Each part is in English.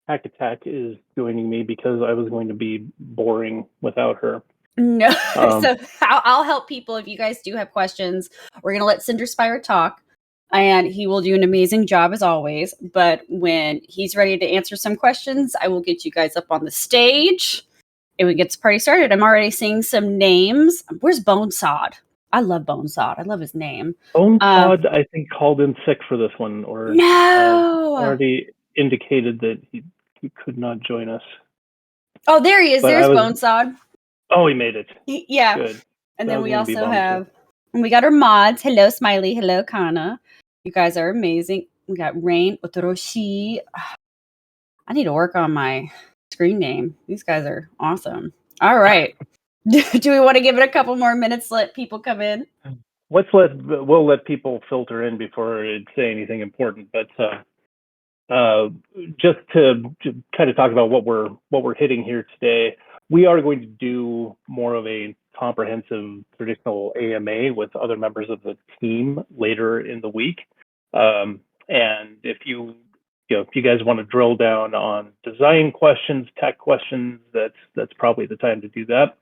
Hack Attack is joining me because I was going to be boring without her. No, so I'll help people if you guys do have questions. We're going to let Cinder Spire talk, and he will do an amazing job as always. But when he's ready to answer some questions, I will get you guys up on the stage and we get this party started. I'm already seeing some names. Where's Bonesod? I love Bonesod. I love his name. Bonesod, I think, called in sick for this one, or No! already indicated that he could not join us. Oh, there he is. But There's Bonesod. Oh, he made it. Yeah. Good. And then we also have, we got our mods. Hello, Smiley. Hello, Kana. You guys are amazing. We got Rain, Otoroshi. I need to work on my screen name. These guys are awesome. All right. Do we want to give it a couple more minutes, let people come in? We'll let people filter in before it say anything important. But just to kind of talk about what we're hitting here today, we are going to do more of a comprehensive traditional AMA with other members of the team later in the week. And if you guys want to drill down on design questions, tech questions, that's probably the time to do that.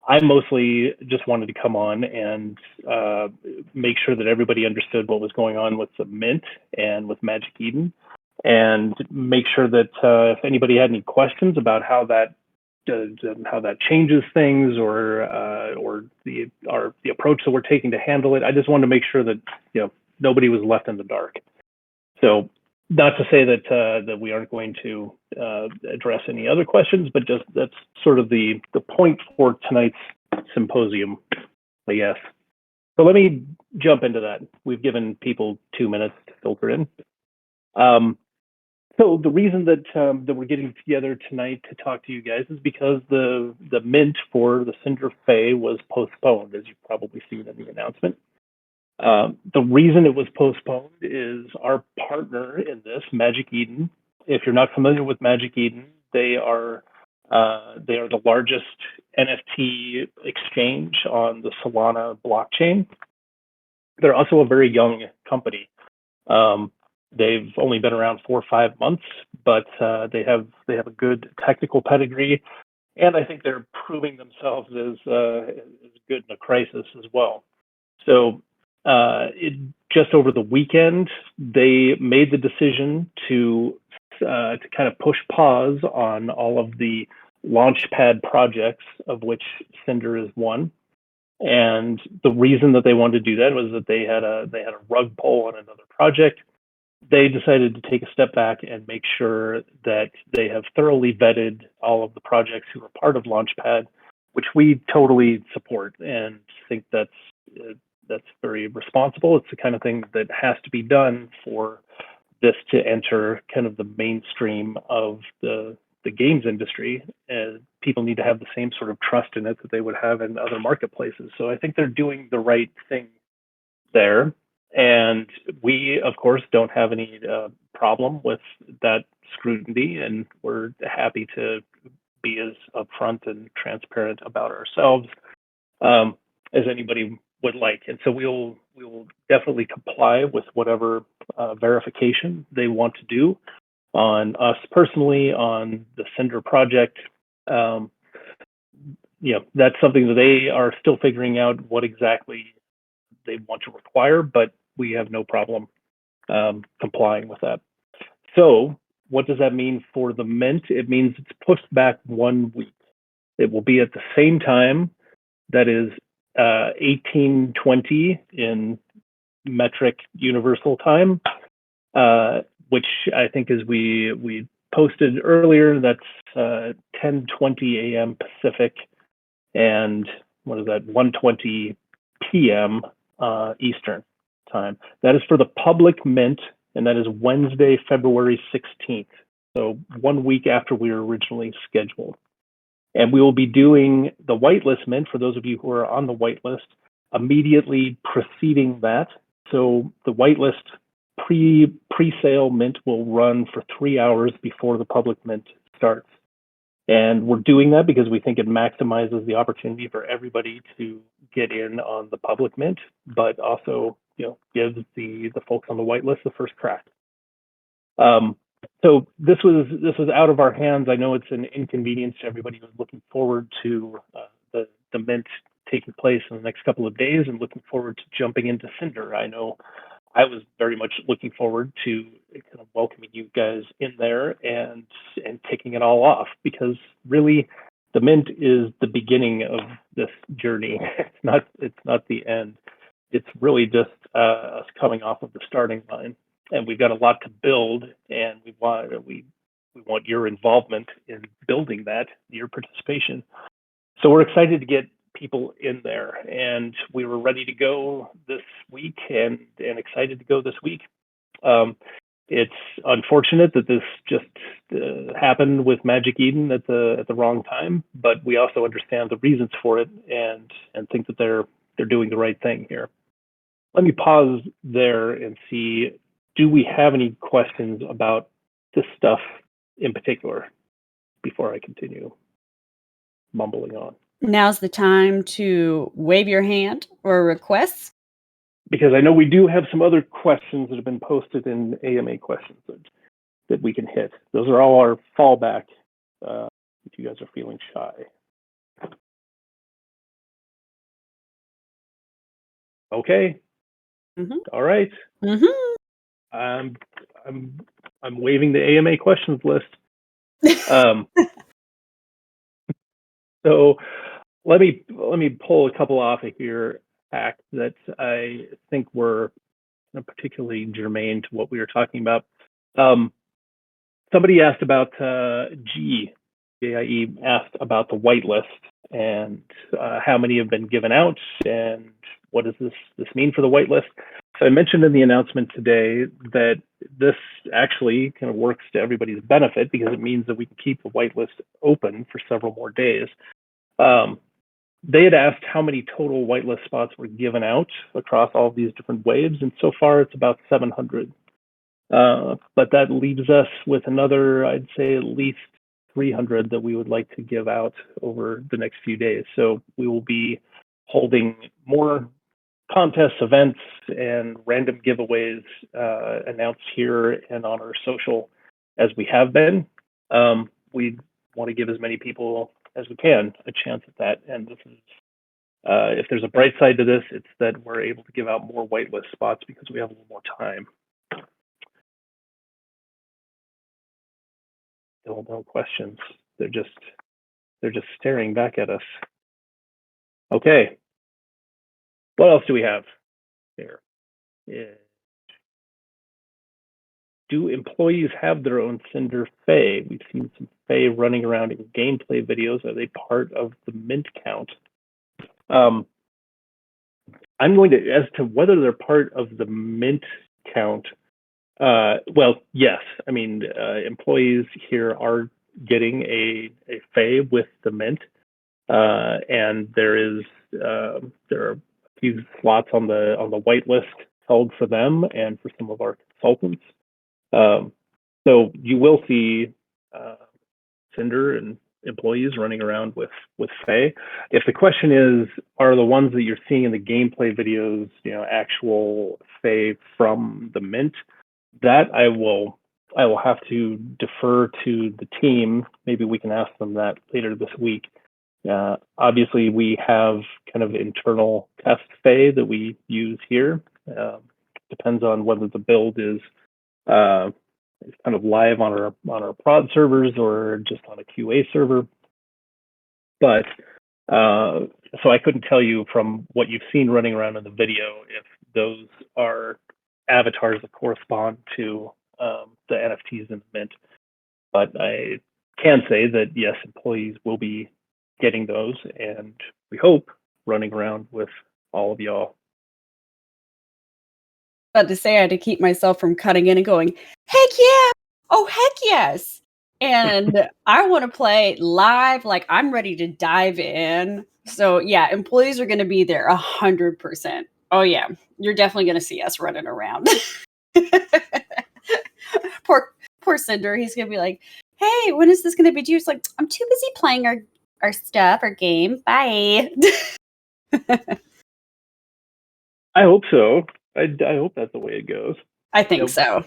I mostly just wanted to come on and make sure that everybody understood what was going on with the Mint and with Magic Eden, and make sure that if anybody had any questions about how that changes things, or the approach that we're taking to handle it, I just wanted to make sure that nobody was left in the dark. So, not to say that we aren't going to address any other questions, but just that's sort of the point for tonight's symposium, I guess. So let me jump into that. We've given people 2 minutes to filter in. So the reason that we're getting together tonight to talk to you guys is because the Mint for the Cinder Fae was postponed, as you've probably seen in the announcement. The reason it was postponed is our partner in this, Magic Eden. If you're not familiar with Magic Eden, they are the largest NFT exchange on the Solana blockchain. They're also a very young company. They've only been around 4 or 5 months, but they have a good technical pedigree, and I think they're proving themselves as good in a crisis as well. So just over the weekend, they made the decision to kind of push pause on all of the launchpad projects, of which Cinder is one. And the reason that they wanted to do that was that they had a rug pull on another project. They decided to take a step back and make sure that they have thoroughly vetted all of the projects who are part of Launchpad, which we totally support and think that's very responsible. It's the kind of thing that has to be done for this to enter kind of the mainstream of the games industry. People need to have the same sort of trust in it that they would have in other marketplaces. So I think they're doing the right thing there. And we, of course, don't have any problem with that scrutiny, and we're happy to be as upfront and transparent about ourselves as anybody would like. And so we will definitely comply with whatever verification they want to do on us personally, on the Cinder project. That's something that they are still figuring out what exactly they want to require, but we have no problem complying with that. So what does that mean for the Mint? It means it's pushed back 1 week. It will be at the same time, that is 1820 in metric universal time, which I think as we posted earlier, that's 10:20 a.m. Pacific, and what is that, 1:20 p.m. Eastern time. That is for the public Mint, and that is Wednesday, February 16th. So 1 week after we were originally scheduled. And we will be doing the Whitelist Mint, for those of you who are on the Whitelist, immediately preceding that. So the Whitelist pre-sale Mint will run for 3 hours before the public Mint starts. And we're doing that because we think it maximizes the opportunity for everybody to get in on the public Mint, but also gives the folks on the Whitelist the first crack. So this was out of our hands. I know it's an inconvenience to everybody who's looking forward to the mint taking place in the next couple of days and looking forward to jumping into Cinder. I know I was very much looking forward to kind of welcoming you guys in there and kicking it all off, because really the mint is the beginning of this journey. It's not the end. It's really just us coming off of the starting line, and we've got a lot to build, and we want your involvement in building that, your participation. So we're excited to get people in there, and we were ready to go this week and excited to go this week. It's unfortunate that this just happened with Magic Eden at the wrong time, but we also understand the reasons for it and think that they're doing the right thing here. Let me pause there and see, do we have any questions about this stuff in particular before I continue mumbling on? Now's the time to wave your hand or requests. Because I know we do have some other questions that have been posted in AMA questions that we can hit. Those are all our fallback if you guys are feeling shy. Okay. Mm-hmm. All right. Mm-hmm. I'm waving the AMA questions list. So let me pull a couple off of here, facts that I think were particularly germane to what we were talking about. Somebody asked about GIE asked about the whitelist and how many have been given out and what does this mean for the whitelist. So I mentioned in the announcement today that this actually kind of works to everybody's benefit because it means that we can keep the whitelist open for several more days. They had asked how many total whitelist spots were given out across all of these different waves, and so far it's about 700. But that leaves us with another, I'd say, at least 300 that we would like to give out over the next few days. So we will be holding more contests, events, and random giveaways announced here and on our social as we have been. We want to give as many people as we can a chance at that. And this is, if there's a bright side to this, it's that we're able to give out more whitelist spots because we have a little more time. No questions. They're just staring back at us. Okay. What else do we have here? Yeah. Do employees have their own Cinder Fae? We've seen some Fae running around in gameplay videos. Are they part of the mint count? I'm going to, as to whether they're part of the mint count, well, yes. I mean, employees here are getting a Fae with the mint, and there are a few slots on the whitelist held for them and for some of our consultants. So you will see Cinder and employees running around with Fae. If the question is, are the ones that you're seeing in the gameplay videos, actual Fae from the mint, that I will have to defer to the team. Maybe we can ask them that later this week. Obviously, we have kind of internal test Fae that we use here. Depends on whether the build is kind of live on our prod servers or just on a QA server. But so I couldn't tell you from what you've seen running around in the video if those are avatars that correspond to the NFTs in the mint. But I can say that yes, employees will be getting those, and we hope running around with all of y'all. About to say I had to keep myself from cutting in and going, heck yeah! Oh, heck yes! And I want to play live, like I'm ready to dive in. So yeah, employees are going to be there 100%. Oh yeah, you're definitely going to see us running around. Poor Cinder, he's going to be like, hey, when is this going to be due? It's like, I'm too busy playing our stuff, our game. Bye. I hope so. I hope that's the way it goes. I think so.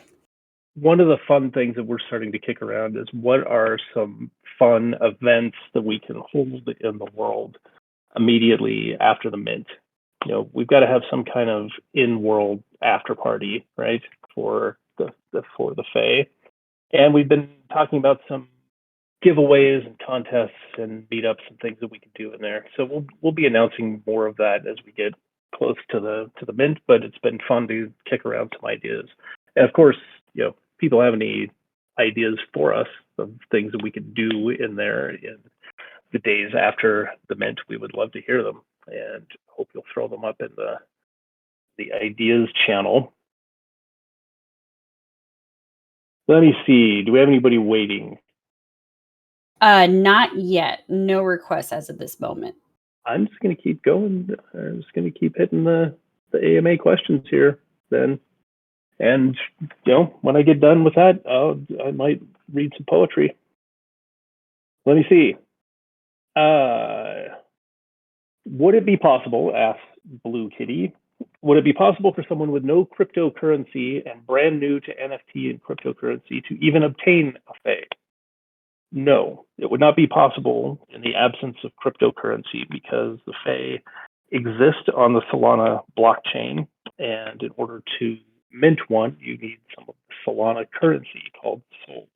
one of the fun things that we're starting to kick around is what are some fun events that we can hold in the world immediately after the mint. We've got to have some kind of in-world after party, right, for the Fae. And we've been talking about some giveaways and contests and meetups and things that we can do in there. So we'll be announcing more of that as we get close to the mint. But it's been fun to kick around some ideas. And of course, people have any ideas for us of things that we could do in there in the days after the mint, we would love to hear them, and hope you'll throw them up in the ideas channel. Let me see. Do we have anybody waiting? Not yet. No requests as of this moment. I'm just going to keep going. I'm just going to keep hitting the AMA questions here then. And, when I get done with that, I might read some poetry. Let me see. Would it be possible, asks Blue Kitty, would it be possible for someone with no cryptocurrency and brand new to NFT and cryptocurrency to even obtain a Fae? No, it would not be possible in the absence of cryptocurrency because the Fae exist on the Solana blockchain, and in order to mint one, you need some of the Solana currency called Sol.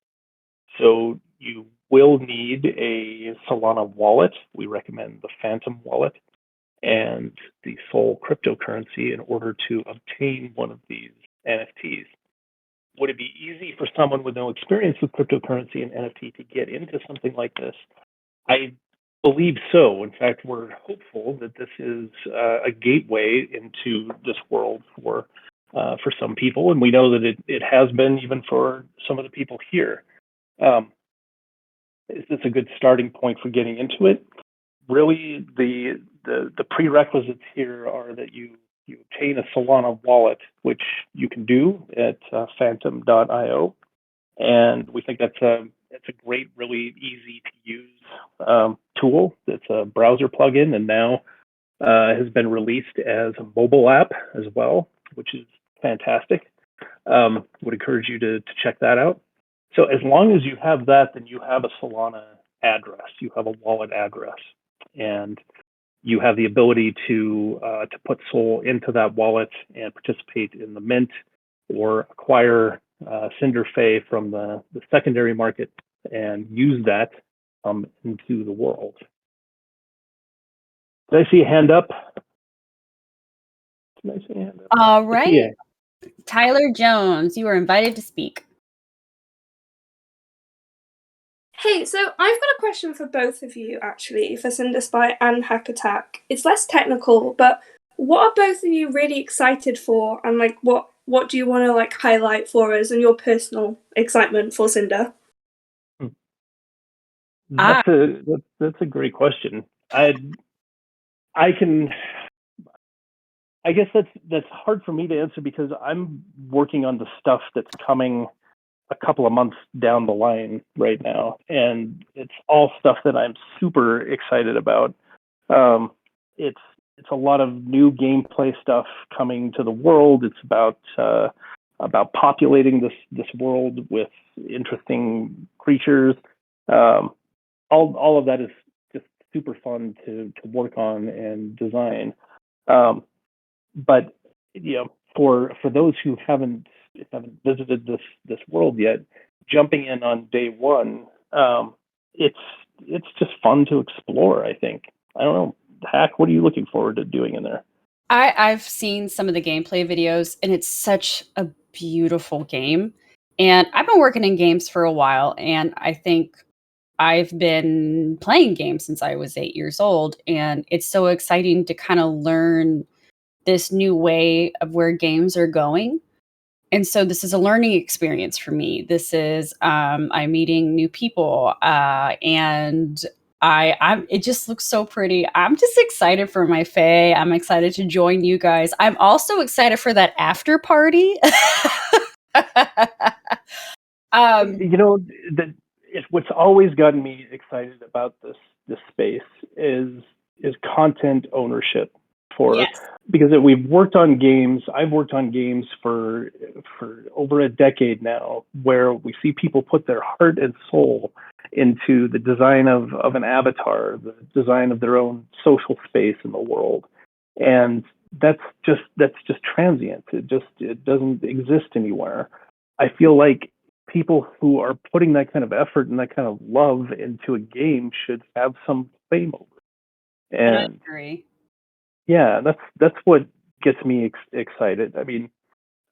So you will need a Solana wallet. We recommend the Phantom wallet and the Sol cryptocurrency in order to obtain one of these NFTs. Would it be easy for someone with no experience with cryptocurrency and NFT to get into something like this? I believe so. In fact, we're hopeful that this is a gateway into this world for some people, and we know that it has been even for some of the people here. Is this a good starting point for getting into it? Really, the prerequisites here are that you obtain a Solana wallet, which you can do at phantom.io, and we think that's a great, really easy to use tool. It's a browser plugin, and now has been released as a mobile app as well, which is fantastic. Would encourage you to check that out. So as long as you have that, then you have a Solana address, you have a wallet address, and you have the ability to put Sol into that wallet and participate in the mint or acquire Cinder Fae from the secondary market and use that into the world. Did I see a hand up? Did I see a hand up? All right. Tyler Jones, you are invited to speak. Hey, so I've got a question for both of you, actually, for Cinder Spy and Hack Attack. It's less technical, but what are both of you really excited for, and what do you want to highlight for us and your personal excitement for Cinder? That's a great question. I guess that's hard for me to answer because I'm working on the stuff that's coming a couple of months down the line right now, and it's all stuff that I'm super excited about. It's a lot of new gameplay stuff coming to the world. It's about populating this world with interesting creatures. All of that is just super fun to work on and design. But for those who haven't visited this world yet, jumping in on day one, it's just fun to explore. I think. I don't know, Hack. What are you looking forward to doing in there? I've seen some of the gameplay videos, and it's such a beautiful game. And I've been working in games for a while, and I think I've been playing games since I was 8 years old, and it's so exciting to kind of learn this new way of where games are going. And so this is a learning experience for me. This is I'm meeting new people, and it just looks so pretty. I'm just excited for my Fae. I'm excited to join you guys. I'm also excited for that after party. What's always gotten me excited about this space is content ownership for yes. because we've worked on games. I've worked on games for over a decade now, where we see people put their heart and soul into the design of an avatar, the design of their own social space in the world, and that's just transient. It doesn't exist anywhere. I feel like people who are putting that kind of effort and that kind of love into a game should have some fame over it. And I And agree. yeah, that's what gets me excited. I mean,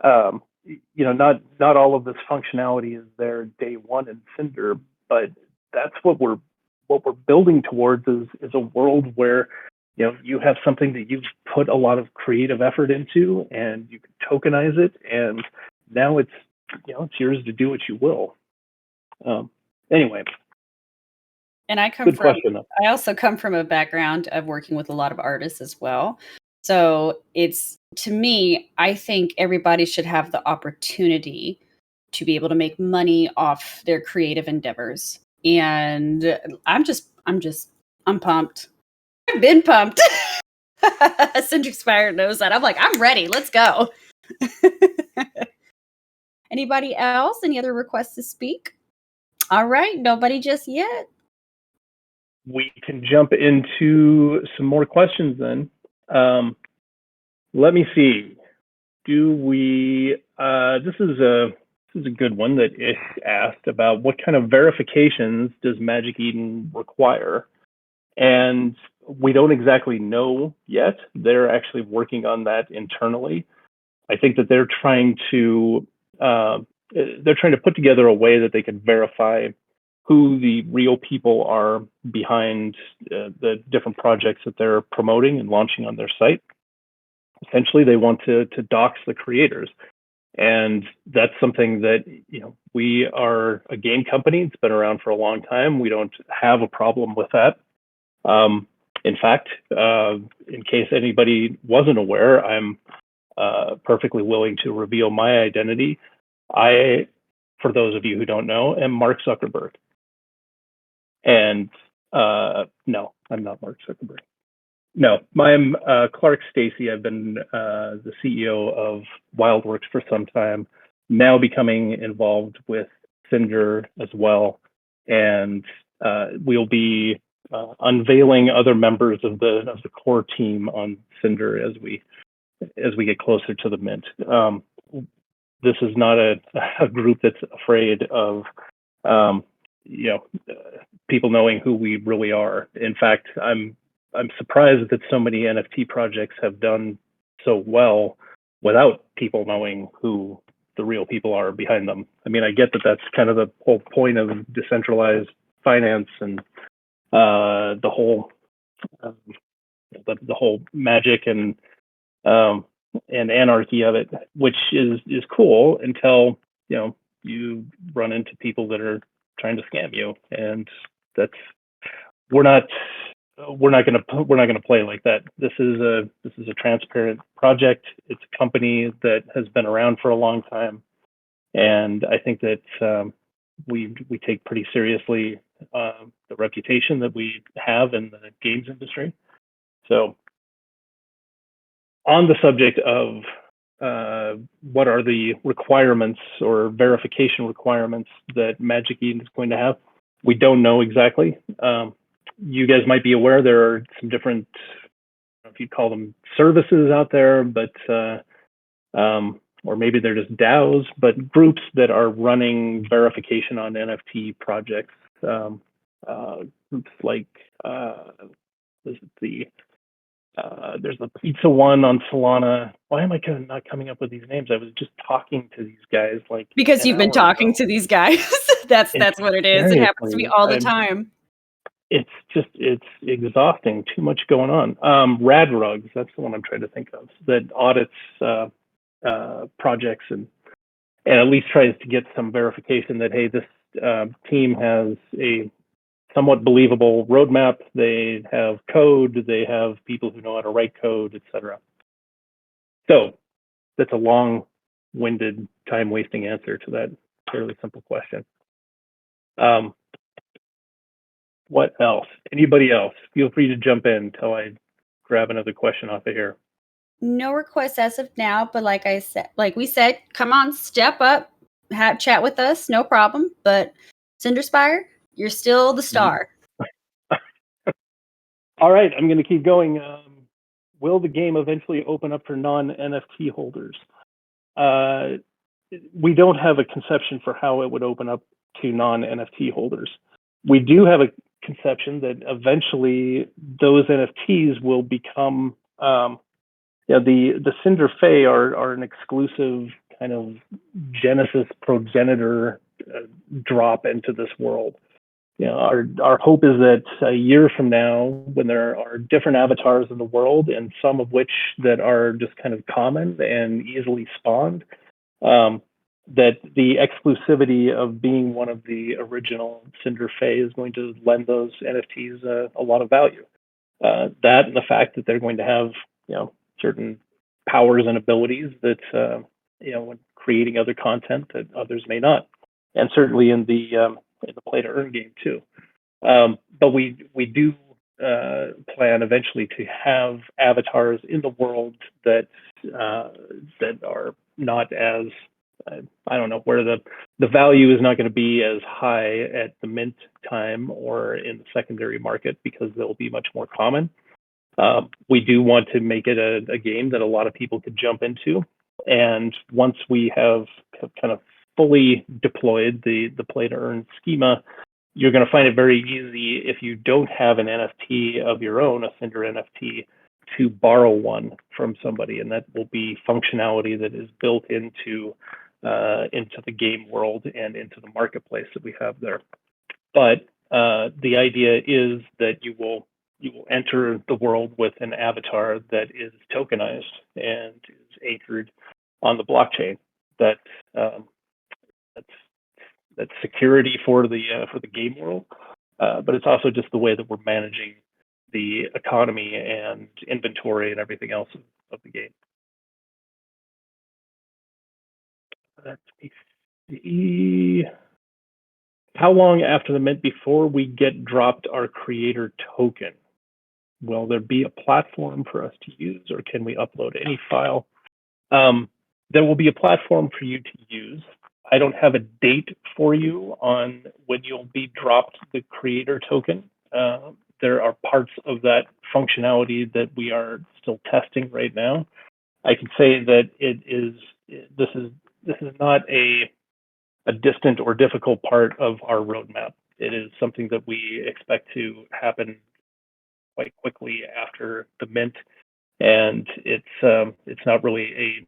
not all of this functionality is there day one in Cinder, but that's what we're building towards is a world where you have something that you've put a lot of creative effort into, and you can tokenize it, and now it's yours to do what you will. Anyway. And I also come from a background of working with a lot of artists as well. So to me, I think everybody should have the opportunity to be able to make money off their creative endeavors. And I'm pumped. I've been pumped. Cinder Spire knows that. I'm like, I'm ready. Let's go. Anybody else? Any other requests to speak? All right. Nobody just yet. We can jump into some more questions then. Let me see. Do we? This is a good one that Ish asked about. What kind of verifications does Magic Eden require? And we don't exactly know yet. They're actually working on that internally. I think that they're trying to put together a way that they can verify who the real people are behind the different projects that they're promoting and launching on their site. Essentially, they want to dox the creators. And that's something that, we are a game company. It's been around for a long time. We don't have a problem with that. In fact, in case anybody wasn't aware, I'm perfectly willing to reveal my identity. I, for those of you who don't know, am Mark Zuckerberg. And no, I'm not Mark Zuckerberg. No, I'm Clark Stacy. I've been the CEO of Wildworks for some time, now becoming involved with Cinder as well. And we'll be unveiling other members of the core team on Cinder as we get closer to the mint. This is not a group that's afraid of people knowing who we really are. In fact, I'm surprised that so many NFT projects have done so well without people knowing who the real people are behind them. I mean, I get that that's kind of the whole point of decentralized finance and the whole magic and anarchy of it, which is cool until you run into people that are trying to scam you, and we're not going to play like that. This is a transparent project. It's a company that has been around for a long time, and I think that we take pretty seriously the reputation that we have in the games industry. So, on the subject of what are the requirements or verification requirements that Magic Eden is going to have, we don't know exactly. You guys might be aware there are some different, I don't know if you'd call them services out there, but or maybe they're just DAOs, but groups that are running verification on NFT projects. Groups like there's the pizza one on Solana. Why am I not coming up with these names? I was just talking to these guys because you've been talking to these guys. That's what it is. It happens to me all the time. It's exhausting. Too much going on. Rad Rugs, that's the one I'm trying to think of, that audits projects and at least tries to get some verification that, hey, this team has a somewhat believable roadmap. They have code. They have people who know how to write code, etc. So that's a long-winded, time-wasting answer to that fairly simple question. What else? Anybody else? Feel free to jump in until I grab another question off of here. No requests as of now, but like we said, come on, step up, chat with us, no problem. But Cinderspire, you're still the star. All right, I'm going to keep going. Will the game eventually open up for non-NFT holders? We don't have a conception for how it would open up to non-NFT holders. We do have a conception that eventually those NFTs will become, the Cinder Fae are an exclusive kind of Genesis progenitor drop into this world. Our hope is that a year from now, when there are different avatars in the world, and some of which that are just kind of common and easily spawned, that the exclusivity of being one of the original Cinder Fae is going to lend those NFTs a lot of value. That and the fact that they're going to have certain powers and abilities that when creating other content that others may not, and certainly in the play to earn game too. But we do plan eventually to have avatars in the world that are not as I don't know, where the value is not going to be as high at the mint time or in the secondary market, because they'll be much more common. We do want to make it a game that a lot of people could jump into, and once we have kind of fully deployed the play to earn schema, you're going to find it very easy, if you don't have an NFT of your own, a Cinder NFT, to borrow one from somebody, and that will be functionality that is built into the game world and into the marketplace that we have there. But the idea is that you will enter the world with an avatar that is tokenized and is anchored on the blockchain. That's security for the game world, but it's also just the way that we're managing the economy and inventory and everything else of the game. Let me see. How long after the mint before we get dropped our creator token? Will there be a platform for us to use, or can we upload any file? There will be a platform for you to use. I don't have a date for you on when you'll be dropped the creator token. There are parts of that functionality that we are still testing right now. I can say that this is not a distant or difficult part of our roadmap. It is something that we expect to happen quite quickly after the mint, and it's not really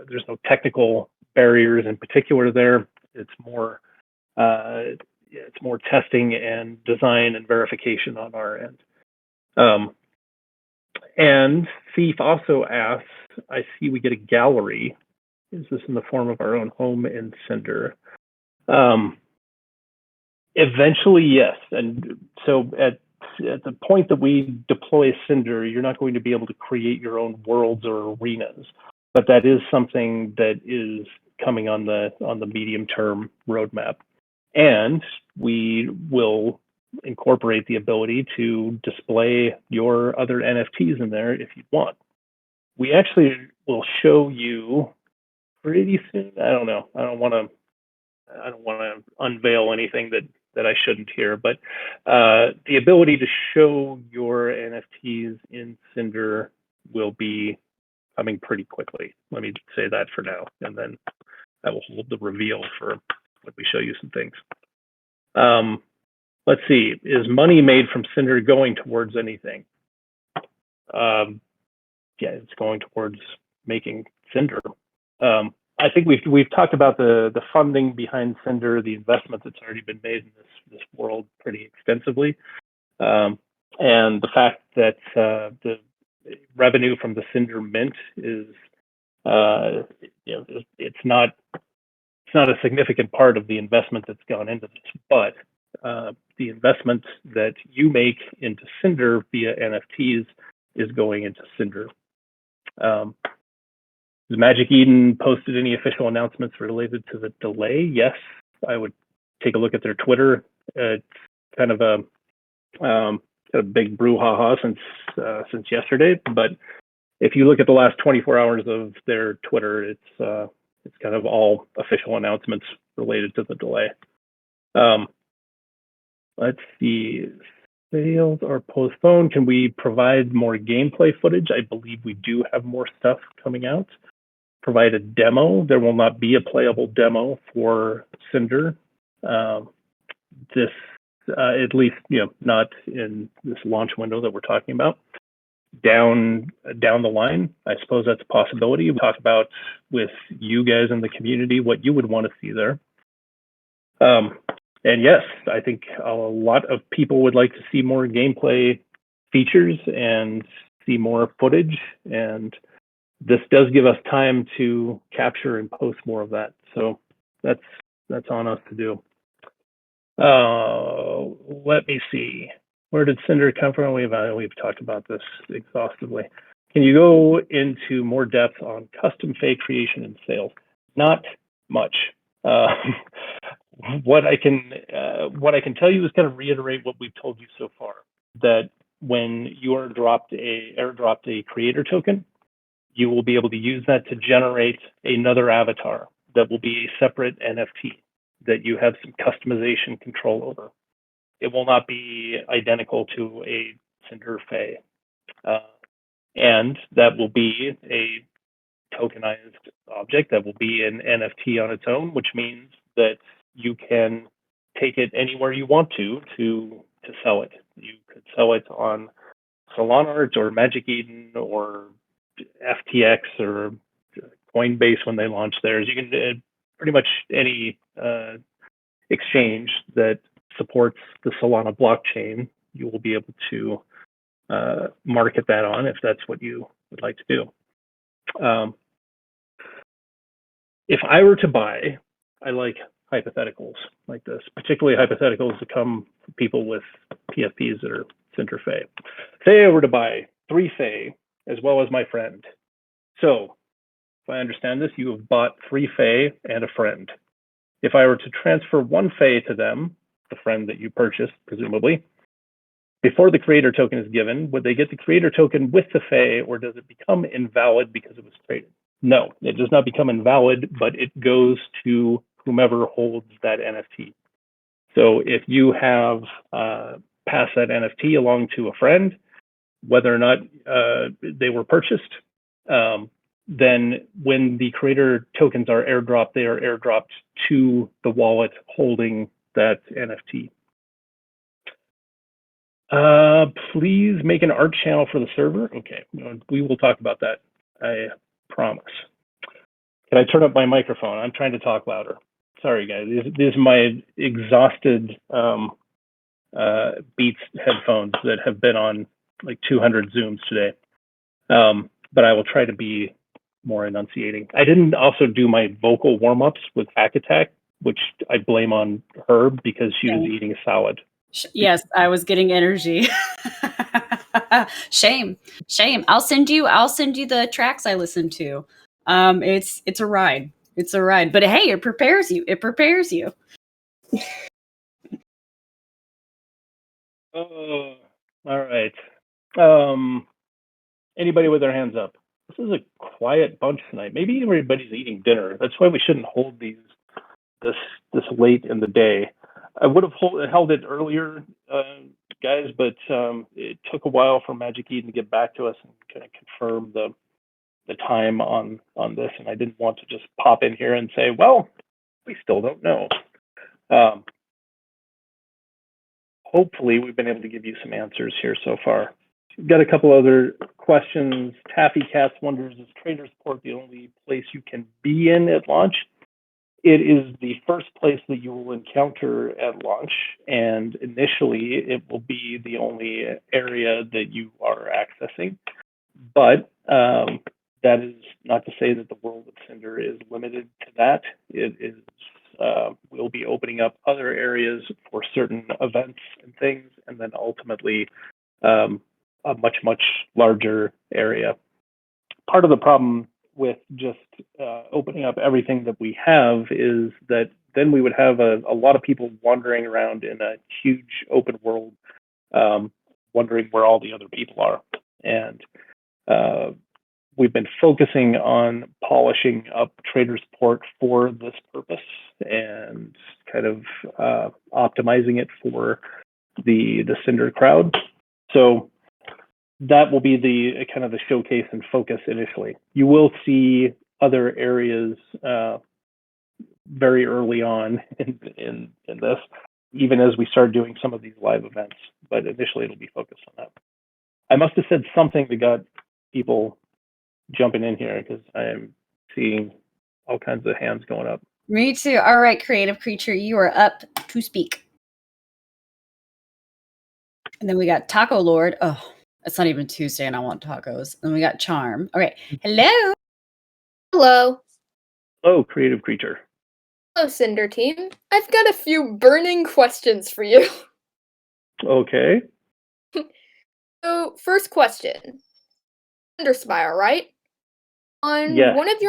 there's no technical barriers in particular there. It's more testing and design and verification on our end. And Thief also asks, I see we get a gallery. Is this in the form of our own home in Cinder? Eventually, yes. And so at the point that we deploy Cinder, you're not going to be able to create your own worlds or arenas, but that is something that is coming on the medium-term roadmap. And we will incorporate the ability to display your other NFTs in there if you want. We actually will show you pretty soon. I don't know. I don't want to unveil anything that I shouldn't here, but the ability to show your NFTs in Cinder will be coming pretty quickly. Let me say that for now, and then I will hold the reveal for when we show you some things. Let's see. Is money made from Cinder going towards anything? Yeah, it's going towards making Cinder. I think we've talked about the funding behind Cinder, the investment that's already been made in this world pretty extensively, and the fact that the revenue from the Cinder mint is it's not a significant part of the investment that's gone into this, but the investment that you make into Cinder via NFTs is going into Cinder. Has Magic Eden posted any official announcements related to the delay? Yes, I would take a look at their Twitter. It's kind of a big brouhaha since yesterday, but if you look at the last 24 hours of their Twitter, it's kind of all official announcements related to the delay. Let's see. Sales are postponed. Can we provide more gameplay footage? I believe we do have more stuff coming out. Provide a demo. There will not be a playable demo for Cinder. This, at least, not in this launch window that we're talking about. Down the line, I suppose that's a possibility. We talk about with you guys in the community what you would want to see there. And yes, I think a lot of people would like to see more gameplay features and see more footage. And this does give us time to capture and post more of that. So that's on us to do. Let me see. Where did Cinder come from? We've talked about this exhaustively. Can you go into more depth on custom Fae creation and sales? Not much. What I can tell you is kind of reiterate what we've told you so far. That when you are airdropped a creator token, you will be able to use that to generate another avatar that will be a separate NFT that you have some customization control over. It will not be identical to a Cinder Fae. And that will be a tokenized object that will be an NFT on its own, which means that you can take it anywhere you want to sell it. You could sell it on Solana or Magic Eden or FTX or Coinbase when they launch theirs. You can pretty much any exchange that supports the Solana blockchain, you will be able to market that on if that's what you would like to do. If I were to buy, I like hypotheticals like this, particularly hypotheticals that come from people with PFPs that are Cinder Fae. Say I were to buy 3 Fae as well as my friend. So if I understand this, you have bought 3 Fae and a friend. If I were to transfer 1 Fae to them, the friend that you purchased, presumably, before the creator token is given, would they get the creator token with the Fae, or does it become invalid because it was traded? No, it does not become invalid, but it goes to whomever holds that NFT. So if you have passed that NFT along to a friend, whether or not they were purchased, then when the creator tokens are airdropped, they are airdropped to the wallet holding that NFT. Please make an art channel for the server. Okay, we will talk about that, I promise. Can I turn up my microphone? I'm trying to talk louder. Sorry, guys. These are my exhausted Beats headphones that have been on like 200 Zooms today. But I will try to be more enunciating. I didn't also do my vocal warm-ups with Hack Attack, which I blame on her because she was eating a salad. Yes, I was getting energy. Shame. I'll send you the tracks I listened to. It's a ride. It's a ride. But hey, it prepares you. Oh, all right. Anybody with their hands up? This is a quiet bunch tonight. Maybe everybody's eating dinner. That's why we shouldn't hold these this late in the day. I would have held it earlier, guys, but it took a while for Magic Eden to get back to us and kind of confirm the time on this, and I didn't want to just pop in here and say, well, we still don't know. Hopefully, we've been able to give you some answers here so far. We've got a couple other questions. Taffy Cats wonders, is Trader's Port the only place you can be in at launch? It is the first place that you will encounter at launch, and initially it will be the only area that you are accessing. But that is not to say that the world of Cinder is limited to that. It is we'll be opening up other areas for certain events and things, and then ultimately a much, much larger area. Part of the problem with just opening up everything that we have is that then we would have a lot of people wandering around in a huge open world, wondering where all the other people are. And we've been focusing on polishing up Trader's Port for this purpose and kind of optimizing it for the Cinder crowd. So that will be the kind of the showcase and focus initially. You will see other areas very early on in this, even as we start doing some of these live events. But initially, it'll be focused on that. I must have said something that got people jumping in here because I am seeing all kinds of hands going up. Me too. All right, Creative Creature, you are up to speak. And then we got Taco Lord. Oh, it's not even Tuesday and I want tacos. And we got Charm. All right. Hello. Hello. Oh, Creative Creature. Hello, Cinder team. I've got a few burning questions for you. Okay. So, first question. Cinder Spire, right? On Yes. one of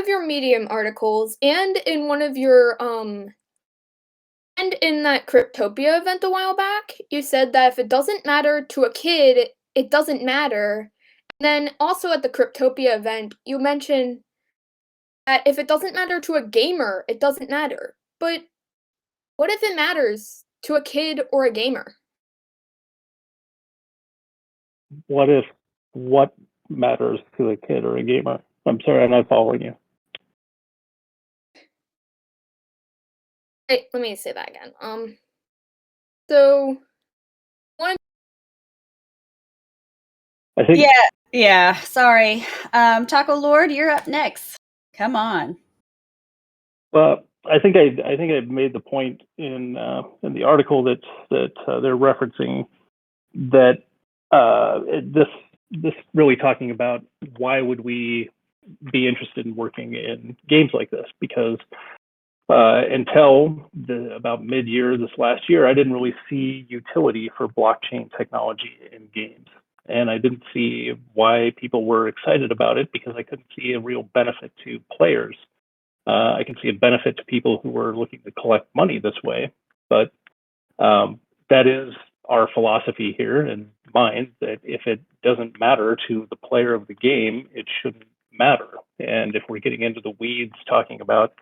your Medium articles and in one of your and in that Cryptopia event a while back, you said that if it doesn't matter to a kid, it doesn't matter. And then also at the Cryptopia event, you mentioned that if it doesn't matter to a gamer, it doesn't matter. But what if it matters to a kid or a gamer? What matters to a kid or a gamer? I'm sorry, I'm not following you. Wait, let me say that again. So one. I think. Yeah. Sorry. Taco Lord, you're up next. Come on. Well, I think I made the point in the article that they're referencing that this really talking about why would we be interested in working in games like this, because until about mid-year this last year, I didn't really see utility for blockchain technology in games. And I didn't see why people were excited about it because I couldn't see a real benefit to players. I can see a benefit to people who were looking to collect money this way, but that is our philosophy here and mine, that if it doesn't matter to the player of the game, it shouldn't matter. And if we're getting into the weeds talking about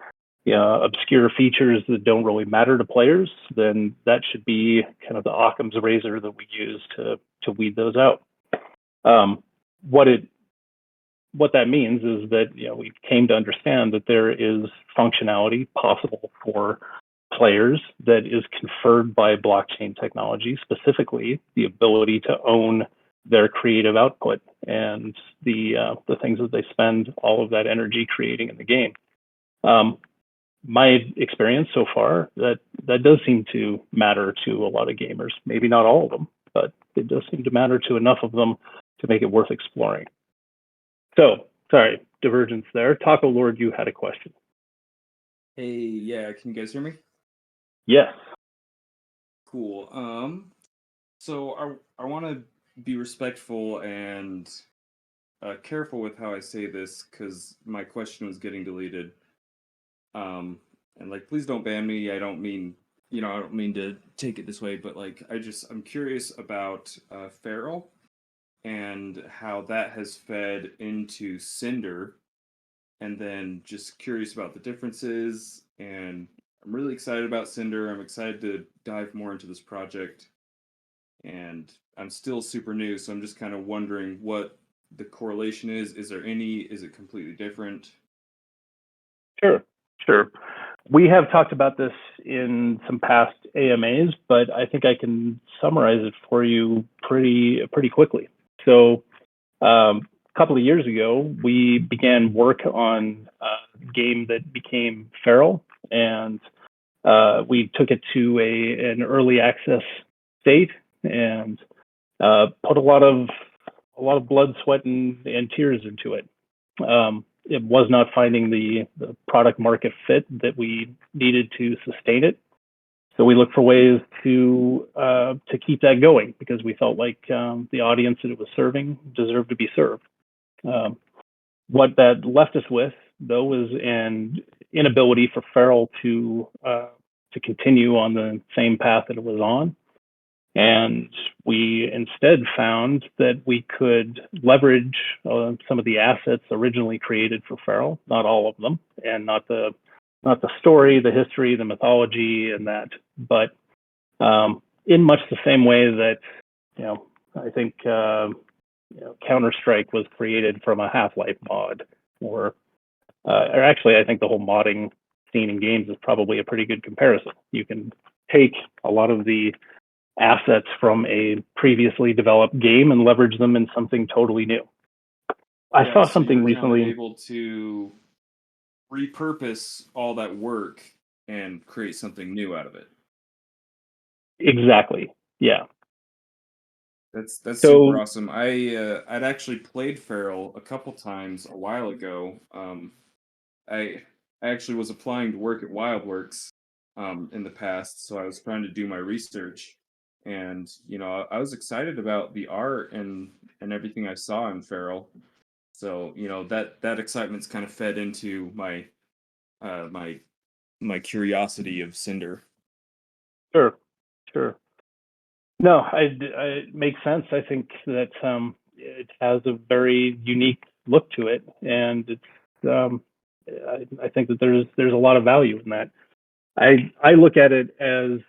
obscure features that don't really matter to players, then that should be kind of the Occam's razor that we use to weed those out. What that means is that we came to understand that there is functionality possible for players that is conferred by blockchain technology, specifically the ability to own their creative output and the things that they spend all of that energy creating in the game. My experience so far, that does seem to matter to a lot of gamers. Maybe not all of them, but it does seem to matter to enough of them to make it worth exploring. So, sorry, divergence there. Taco Lord, you had a question. Hey, yeah, can you guys hear me? Yes. Cool. So I want to be respectful and careful with how I say this because my question was getting deleted. And please don't ban me. I don't mean to take it this way, but I'm curious about Feral and how that has fed into Cinder, and then just curious about the differences. And I'm really excited about Cinder. I'm excited to dive more into this project, and I'm still super new, so I'm just kind of wondering what the correlation is. Is there any? Is it completely different? Sure. We have talked about this in some past AMAs, but I think I can summarize it for you pretty quickly. So a couple of years ago, we began work on a game that became Feral, and we took it to an early access state and put a lot of blood, sweat, and tears into it. It was not finding the product market fit that we needed to sustain it. So we looked for ways to keep that going because we felt like the audience that it was serving deserved to be served. What that left us with, though, was an inability for Feral to continue on the same path that it was on. And we instead found that we could leverage some of the assets originally created for Feral, not all of them, and not the story, the history, the mythology, and that, but in much the same way that, I think Counter-Strike was created from a Half-Life mod, or actually, I think the whole modding scene in games is probably a pretty good comparison. You can take a lot of the assets from a previously developed game and leverage them in something totally new. I saw something recently. Kind of able to repurpose all that work and create something new out of it. Exactly. Yeah. That's super awesome. I'd actually played Feral a couple times a while ago. I actually was applying to work at Wildworks in the past, so I was trying to do my research, and I was excited about the art and everything I saw in Feral. So that excitement's kind of fed into my my curiosity of Cinder. Sure. No, it makes sense. I think that it has a very unique look to it, and it's. I think that there's a lot of value in that. I look at it as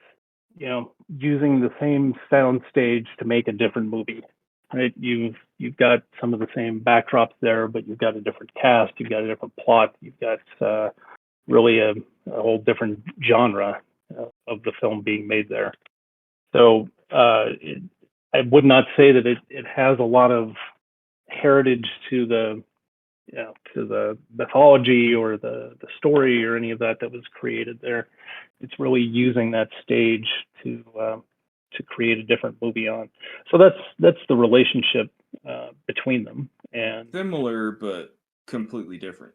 using the same sound stage to make a different movie. Right? You've got some of the same backdrops there, but you've got a different cast, you've got a different plot, you've got really a whole different genre of the film being made there. So I would not say that it has a lot of heritage to the mythology or the story or any of that was created there. It's really using that stage to create a different movie on. So that's the relationship between them. And similar but completely different.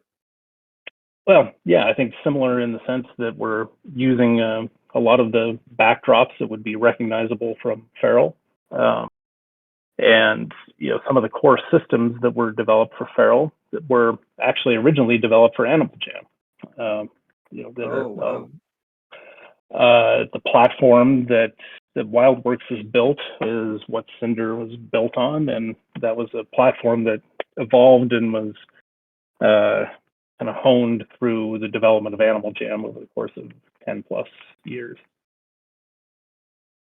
Well, yeah, I think similar in the sense that we're using a lot of the backdrops that would be recognizable from Feral. And some of the core systems that were developed for Feral that were actually originally developed for Animal Jam. The platform that Wildworks has built is what Cinder was built on, and that was a platform that evolved and was kind of honed through the development of Animal Jam over the course of 10 plus years.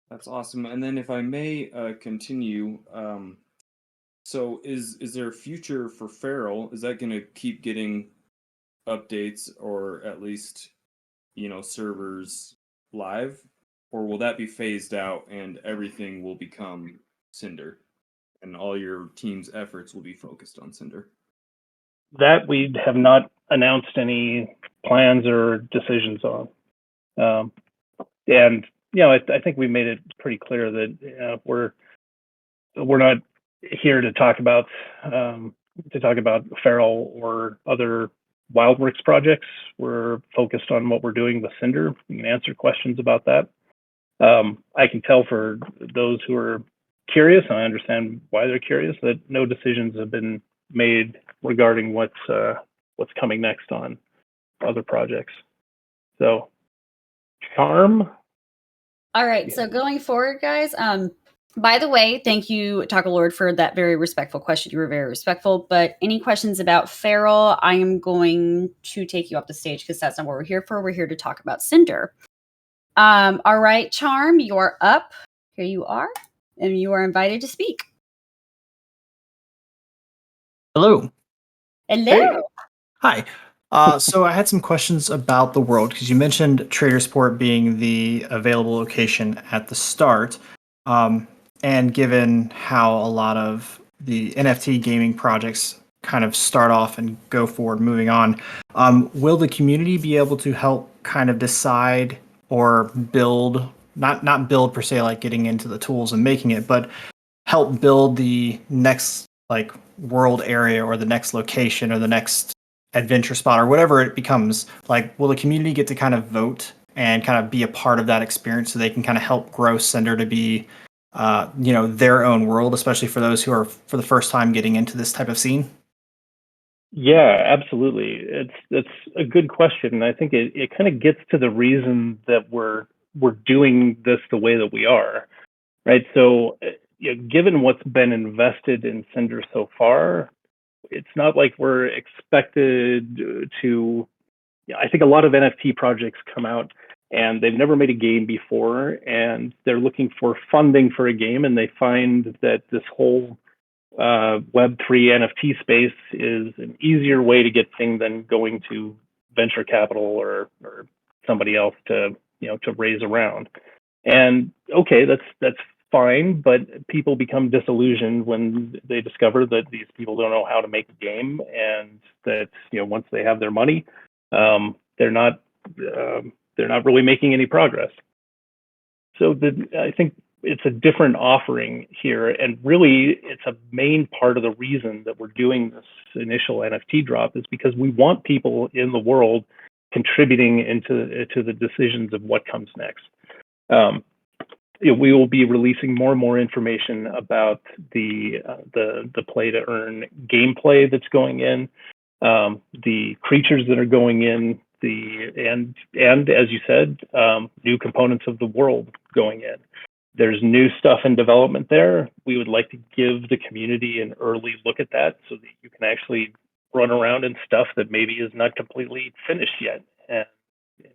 That's awesome. And then if I may continue, so is there a future for Feral? Is that going to keep getting updates or at least, servers live? Or will that be phased out and everything will become Cinder and all your team's efforts will be focused on Cinder? That we have not announced any plans or decisions on. And I think we made it pretty clear that we're not here to talk about Feral or other Wildworks projects. We're focused on what we're doing with Cinder. We can answer questions about that. I can tell for those who are curious, and I understand why they're curious, that no decisions have been made regarding what's coming next on other projects. So, Charm. All right. So going forward, guys. By the way, thank you, Taco Lord, for that very respectful question. You were very respectful. But any questions about Feral, I am going to take you off the stage because that's not what we're here for. We're here to talk about Cinder. All right, Charm, you're up. Here you are, and you are invited to speak. Hello. Hello. Hi. So I had some questions about the world because you mentioned Tradersport being the available location at the start. And given how a lot of the NFT gaming projects kind of start off and go forward moving on, will the community be able to help kind of decide or build, not build per se like getting into the tools and making it, but help build the next like world area or the next location or the next adventure spot or whatever it becomes? Like, will the community get to kind of vote and kind of be a part of that experience so they can kind of help grow Cinder to be their own world, especially for those who are for the first time getting into this type of scene? Yeah, absolutely. It's a good question, and I think it kind of gets to the reason that we're doing this the way that we are. right? So, given what's been invested in Cinder so far, it's not like we're expected to. I think a lot of NFT projects come out and they've never made a game before, and they're looking for funding for a game, and they find that this whole Web3 NFT space is an easier way to get things than going to venture capital or somebody else to raise a round. And okay, that's fine, but people become disillusioned when they discover that these people don't know how to make a game, and that once they have their money, they're not really making any progress. So I think it's a different offering here, and really it's a main part of the reason that we're doing this initial NFT drop is because we want people in the world contributing into the decisions of what comes next. We will be releasing more and more information about the play to earn gameplay that's going in, the creatures that are going in, and as you said, new components of the world going in. There's new stuff in development there. We would like to give the community an early look at that so that you can actually run around in stuff that maybe is not completely finished yet, and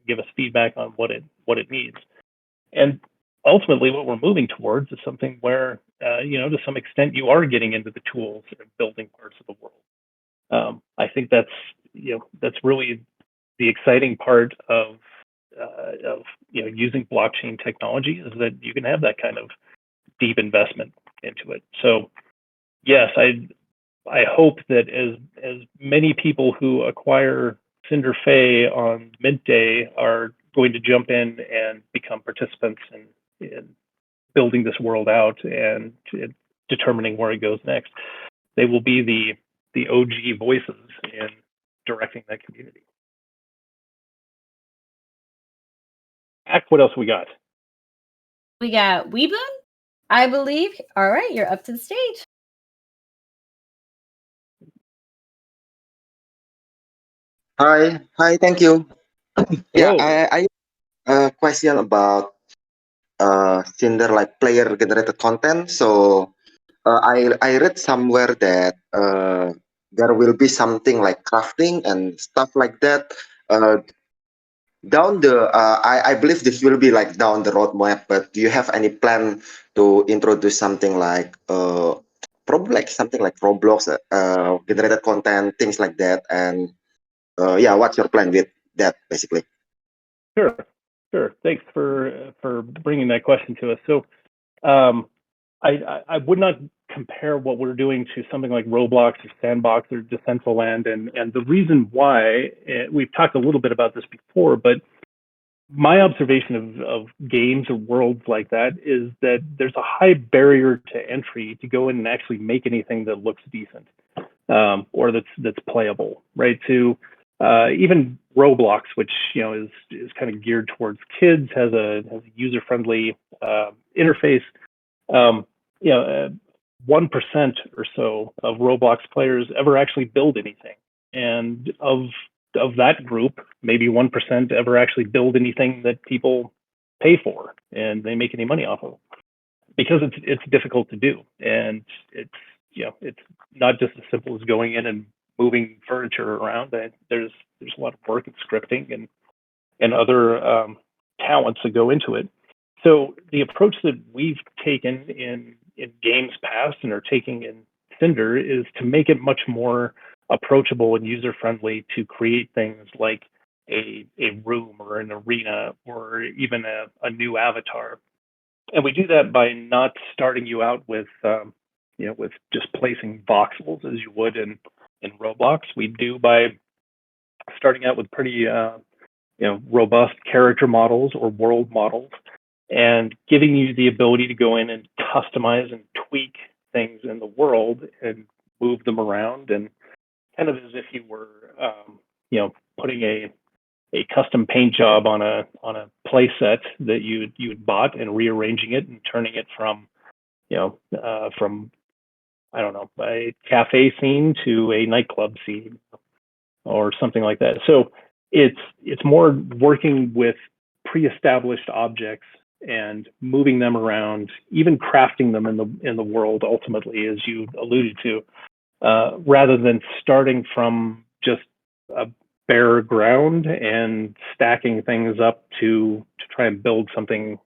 give us feedback on what it needs. And ultimately, what we're moving towards is something where, to some extent, you are getting into the tools and building parts of the world. I think that's really the exciting part of using blockchain technology, is that you can have that kind of deep investment into it. So yes, I hope that as many people who acquire Cinder Fae on mint day are going to jump in and become participants in building this world out and determining where it goes next. They will be the OG voices in directing that community. What else we got? We got Weeboon, I believe. All right, you're up to the stage. Hi, thank you. Yeah, Hello. I question about Cinder like player generated content. So I read somewhere that there will be something like crafting and stuff like that. I believe this will be like down the roadmap. But do you have any plan to introduce something like probably like something like Roblox generated content, things like that? And yeah, what's your plan with that basically? Sure. Thanks for bringing that question to us. So, I would not compare what we're doing to something like Roblox or Sandbox or Decentraland, and the reason why, we've talked a little bit about this before, but my observation of games or worlds like that is that there's a high barrier to entry to go in and actually make anything that looks decent, or that's playable, right? To even Roblox, which is kind of geared towards kids, has a user friendly interface. 1% or so of Roblox players ever actually build anything, and of that group, maybe 1% ever actually build anything that people pay for and they make any money off of, because it's difficult to do, and it's not just as simple as going in and moving furniture around. There's a lot of work and scripting and other talents that go into it. So the approach that we've taken in games past and are taking in Cinder is to make it much more approachable and user friendly to create things like a room or an arena or even a new avatar. And we do that by not starting you out with with just placing voxels as you would in Roblox. We do by starting out with pretty robust character models or world models, and giving you the ability to go in and customize and tweak things in the world and move them around, and kind of as if you were putting a custom paint job on a play set that you'd bought, and rearranging it and turning it from I don't know, a cafe scene to a nightclub scene or something like that. So it's more working with pre-established objects and moving them around, even crafting them in the world ultimately, as you alluded to, rather than starting from just a bare ground and stacking things up to try and build something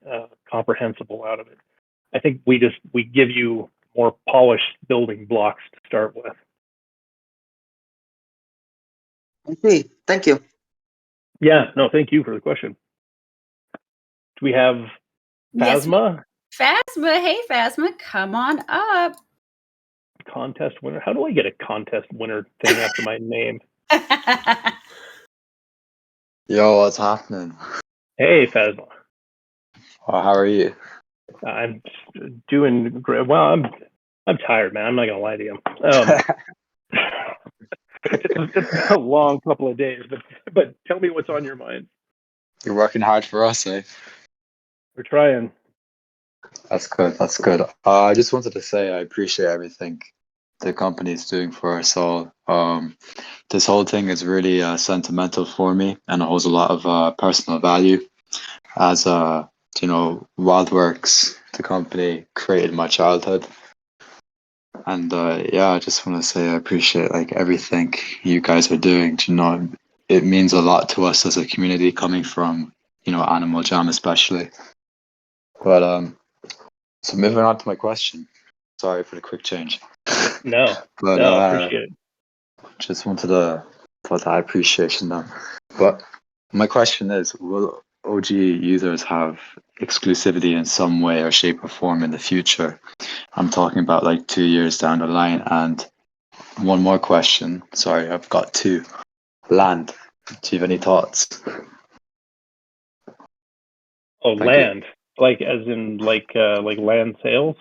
comprehensible out of it. I think we give you more polished building blocks to start with. Okay, thank you. Yeah, no, thank you for the question. Do we have Phasma? Yes, Phasma, hey Phasma, come on up. Contest winner. How do I get a contest winner thing after my name? Yo, what's happening? Hey Phasma. How are you? I'm doing great. Well, I'm tired, man. I'm not gonna lie to you. It's been a long couple of days, but tell me what's on your mind. You're working hard for us, eh? We're trying. That's good. That's good. I just wanted to say I appreciate everything the company is doing for us all. This whole thing is really sentimental for me, and it holds a lot of personal value. As WildWorks, the company, created my childhood, and yeah, I just want to say I appreciate like everything you guys are doing. It means a lot to us as a community coming from Animal Jam especially. But so moving on to my question. Sorry for the quick change. No, But appreciate it. just wanted to put that appreciation down. But my question is, will OG users have exclusivity in some way or shape or form in the future? I'm talking about like 2 years down the line. And one more question. Sorry, I've got two. Land. Do you have any thoughts? Oh, Thank land, like as in like land sales.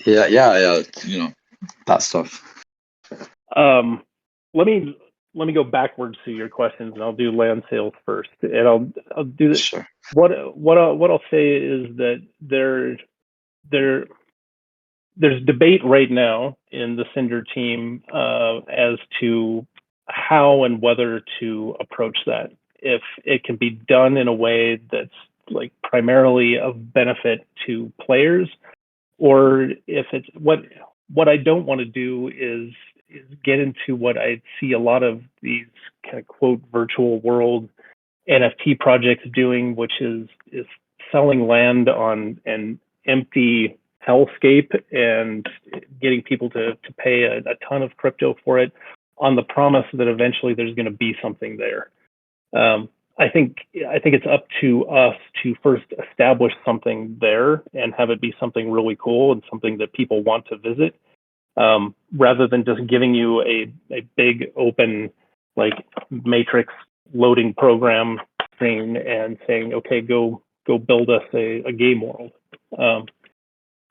Yeah, that stuff. Let me go backwards to your questions, and I'll do land sales first, and I'll do this. Sure. What I'll say is that there's debate right now in the Cinder team as to how and whether to approach that. If it can be done in a way that's like primarily of benefit to players, or if it's what I don't want to do is get into what I see a lot of these kind of quote virtual world NFT projects doing, which is selling land on an empty hellscape and getting people to pay a ton of crypto for it on the promise that eventually there's going to be something there. I think it's up to us to first establish something there and have it be something really cool and something that people want to visit, rather than just giving you a big open like matrix loading program screen and saying, okay, go build us a game world.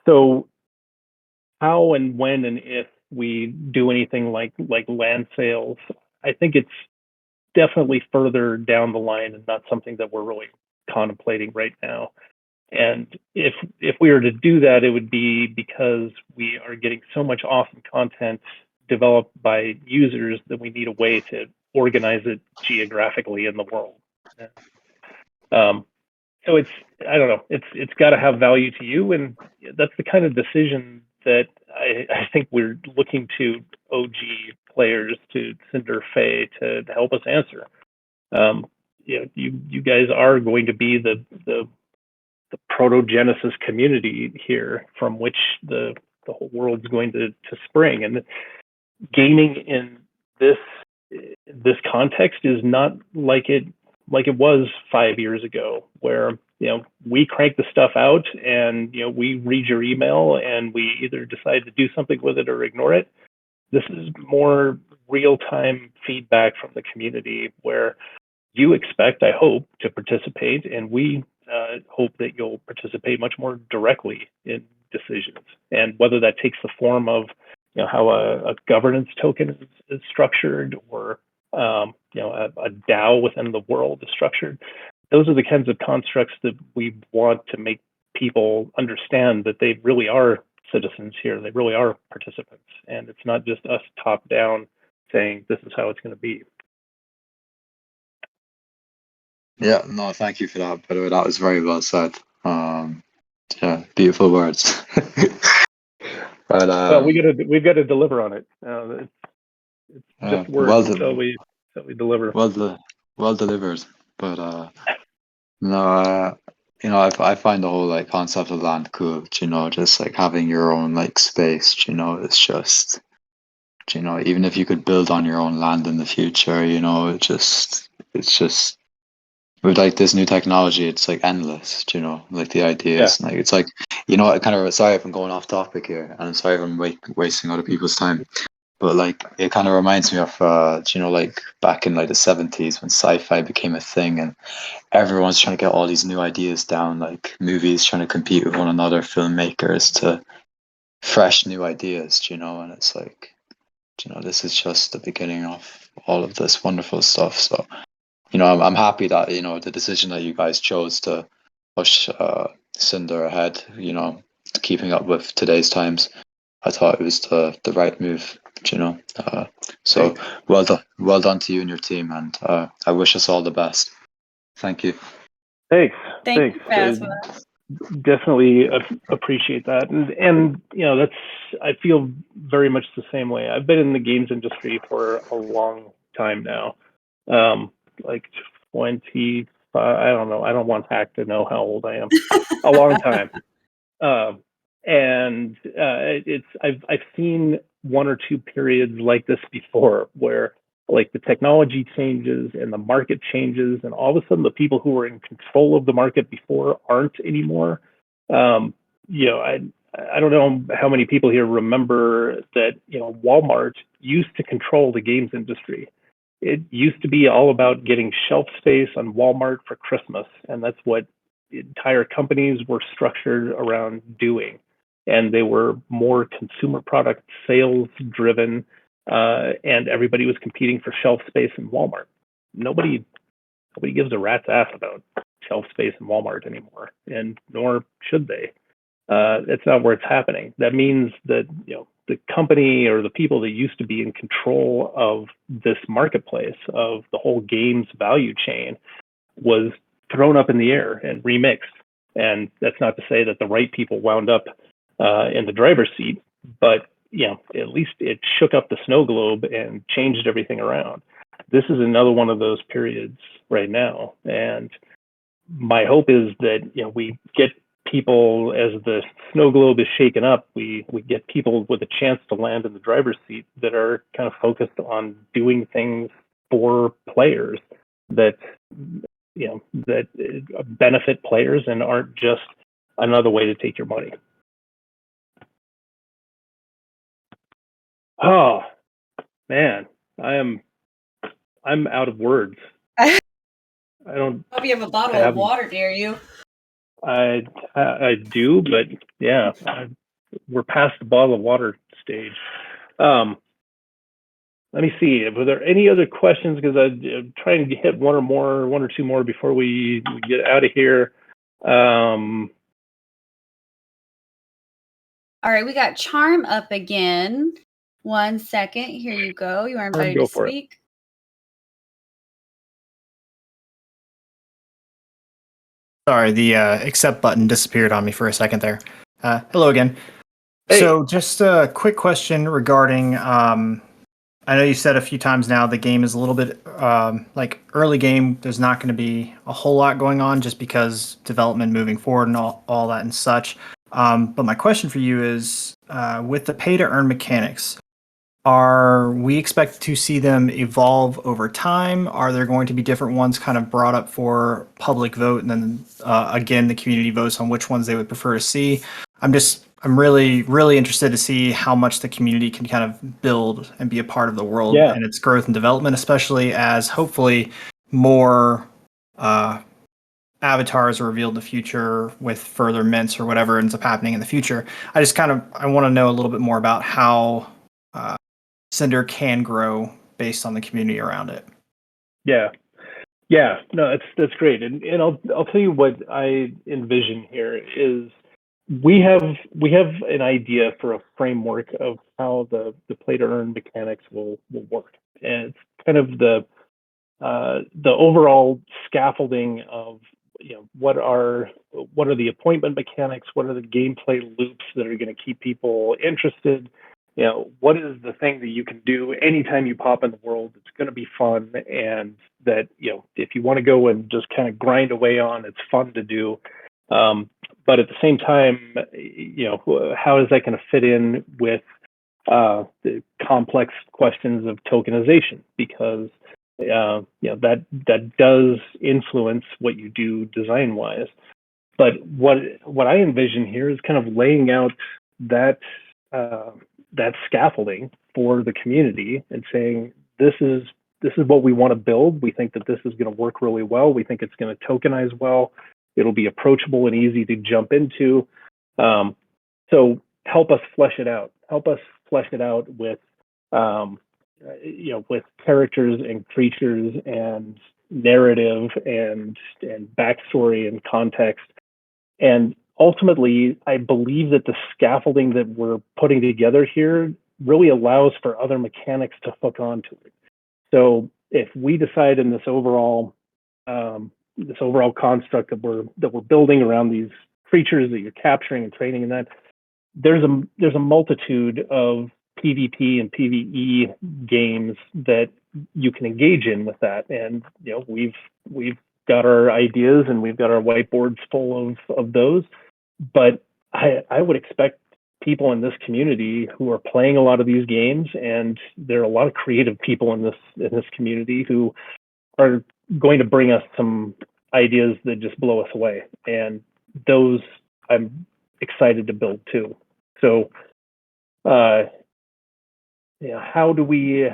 So how and when and if we do anything like land sales, I think it's definitely further down the line and not something that we're really contemplating right now. And if we were to do that, it would be because we are getting so much awesome content developed by users that we need a way to organize it geographically in the world. So I don't know, it's got to have value to you, and that's the kind of decision that I think we're looking to OG players, to Cinder Fae, to help us answer. You guys are going to be the proto-Genesis community here from which the whole world's going to spring, and gaming in this context is not like it was 5 years ago, where we crank the stuff out and we read your email and we either decide to do something with it or ignore it. This is more real-time feedback from the community where you expect, I hope, to participate, and we hope that you'll participate much more directly in decisions. And whether that takes the form of how a governance token is structured, or a DAO within the world is structured, those are the kinds of constructs that we want to make people understand that they really are citizens here. They really are participants, and it's not just us top down saying this is how it's going to be. Yeah, no, thank you for that. By the way, that was very well said. Yeah, beautiful words. But Well, we've got to deliver on it. It's just words until we deliver. well delivered. But no, I find the whole like concept of land cool. You know, just like having your own like space. You know, it's just, you know, even if you could build on your own land in the future, you know, it's just with like this new technology, it's like endless. You know, like the ideas, like it's like, you know, kind of. Sorry if I'm going off topic here, and I'm sorry if I'm wasting other people's time. But like it kind of reminds me of you know, like back in like the 70s when sci-fi became a thing and everyone's trying to get all these new ideas down, like movies trying to compete with one another, filmmakers to fresh new ideas, you know, and it's like, you know, this is just the beginning of all of this wonderful stuff. So, you know, I'm happy that, you know, the decision that you guys chose to push Cinder ahead, you know, keeping up with today's times. I thought it was the right move, you know. So well done to you and your team, and I wish us all the best. Thank you. Thanks. Thank you, Phasma. Definitely appreciate that, and you know, I feel very much the same way. I've been in the games industry for a long time now, like 25. I don't know. I don't want Hack to know how old I am. A long time. And I've seen one or two periods like this before, where like the technology changes and the market changes, and all of a sudden the people who were in control of the market before aren't anymore. You know, I don't know how many people here remember that, you know, Walmart used to control the games industry. It used to be all about getting shelf space on Walmart for Christmas, and that's what entire companies were structured around doing. And they were more consumer product sales driven, and everybody was competing for shelf space in Walmart. Nobody gives a rat's ass about shelf space in Walmart anymore, and nor should they. It's not where it's happening. That means that, you know, the company or the people that used to be in control of this marketplace, of the whole games value chain, was thrown up in the air and remixed. And that's not to say that the right people wound up in the driver's seat, but, you know, at least it shook up the snow globe and changed everything around. This is another one of those periods right now, and my hope is that, you know, we get people, as the snow globe is shaken up, we get people with a chance to land in the driver's seat that are kind of focused on doing things for players that, you know, that benefit players and aren't just another way to take your money. Oh man, I'm out of words. I don't. Hope you have a bottle of water near you. I do, but yeah, we're past the bottle of water stage. Let me see. Were there any other questions? Because I'm trying to hit one or two more before we get out of here. All right, we got Charm up again. 1 second. Here you go. You are invited to speak. Sorry, the accept button disappeared on me for a second there. Hello again. Hey. So just a quick question regarding, I know you said a few times now the game is a little bit like early game. There's not going to be a whole lot going on just because development moving forward and all that and such. But my question for you is, with the pay-to-earn mechanics, are we expected to see them evolve over time? Are there going to be different ones kind of brought up for public vote, and then again the community votes on which ones they would prefer to see? I'm really, really interested to see how much the community can kind of build and be a part of the world and its growth and development, especially as hopefully more avatars are revealed in the future with further mints or whatever ends up happening in the future. I want to know a little bit more about how Cinder can grow based on the community around it. Yeah, no, that's great, and I'll tell you what I envision here is we have an idea for a framework of how the play to earn mechanics will work, and it's kind of the the overall scaffolding of what are the appointment mechanics, what are the gameplay loops that are going to keep people interested, what is the thing that you can do anytime you pop in the world that's going to be fun, and that if you want to go and just kind of grind away on, it's fun to do. But at the same time, how is that going to fit in with the complex questions of tokenization? Because that does influence what you do design wise. But what I envision here is kind of laying out that scaffolding for the community and saying, this is what we want to build. We think that this is going to work really well. We think it's going to tokenize well. It'll be approachable and easy to jump into. So help us flesh it out. Help us flesh it out with with characters and creatures and narrative and backstory and context. And ultimately, I believe that the scaffolding that we're putting together here really allows for other mechanics to hook onto it. So if we decide in this overall construct that we're building around these creatures that you're capturing and training, and that there's a multitude of PvP and PvE games that you can engage in with that. And we've got our ideas and we've got our whiteboards full of those. But I would expect people in this community who are playing a lot of these games, and there are a lot of creative people in this community who are going to bring us some ideas that just blow us away. And those I'm excited to build too. So how do we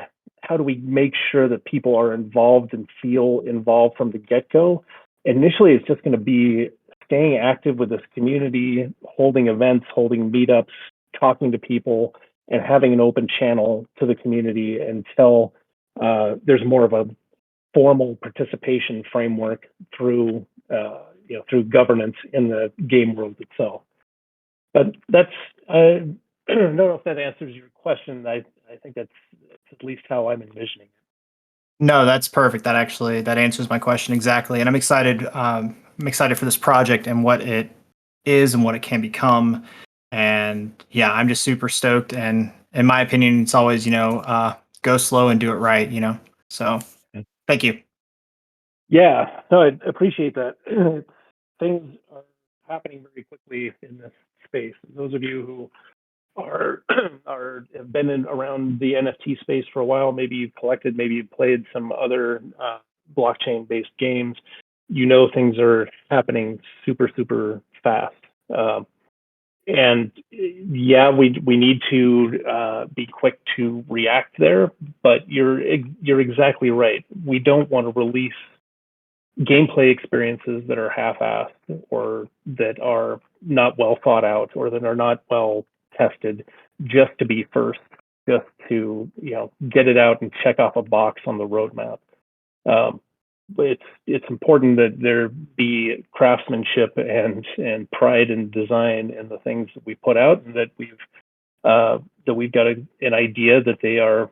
make sure that people are involved and feel involved from the get-go? Initially, it's just going to be staying active with this community, holding events, holding meetups, talking to people, and having an open channel to the community until there's more of a formal participation framework through governance in the game world itself. But that's I don't know if that answers your question. I think that's at least how I'm envisioning it. No, that's perfect. That answers my question exactly. And I'm excited. I'm excited for this project and what it is and what it can become. And yeah, I'm just super stoked. And in my opinion, it's always, go slow and do it right, So thank you. Yeah, no, I appreciate that. Things are happening very quickly in this space. Those of you who have been around the NFT space for a while, maybe you've collected, maybe you've played some other blockchain-based games, things are happening super, super fast. And yeah, we need to be quick to react there, but you're exactly right. We don't want to release gameplay experiences that are half-assed or that are not well thought out or that are not well tested just to be first, just to get it out and check off a box on the roadmap. It's important that there be craftsmanship and pride and design in the things that we put out, and that we've got an idea that they have